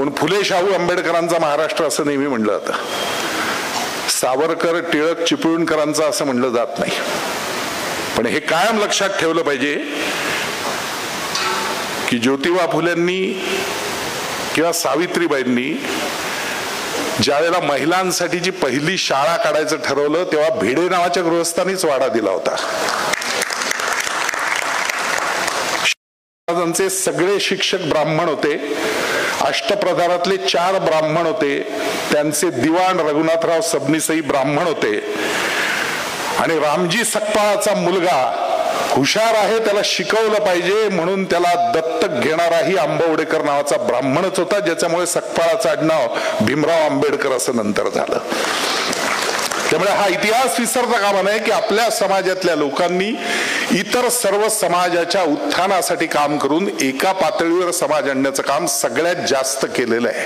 पण फुले शाहू आंबेडकरांचा महाराष्ट्र असं नेहमी म्हणलं जातं. सावरकर टिळक चिपळूणकरांचा असं म्हणलं जात नाही. पण हे कायम लक्षात ठेवलं पाहिजे की ज्योतिबा फुलेंनी किंवा सावित्रीबाईंनी ज्या वेळेला महिलांसाठीची पहिली शाळा काढायचं ठरवलं तेव्हा भिडे नावाच्या गृहस्थांनीच वाडा दिला होता. महाराजांचे सगळे शिक्षक ब्राह्मण होते. अष्टप्रधानातले 4 ब्राह्मण होते. त्यांचे दिवाण रघुनाथराव सबनीसही ब्राह्मण होते. आणि रामजी सकपाळाचा मुलगा हुशार आहे, त्याला शिकवलं पाहिजे म्हणून त्याला दत्तक घेणाराही आंबवडेकर नावाचा ब्राह्मणच होता, ज्याच्यामुळे सकपाळाचं आडनाव भीमराव आंबेडकर असं नंतर झालं. त्यामुळे हा इतिहास विसरता कामा नये की आपल्या समाजातल्या लोकांनी इतर सर्व समाजाच्या उत्थानासाठी काम करून एका पातळीवर समाज आणण्याचं काम सगळ्यात जास्त केलेलं आहे.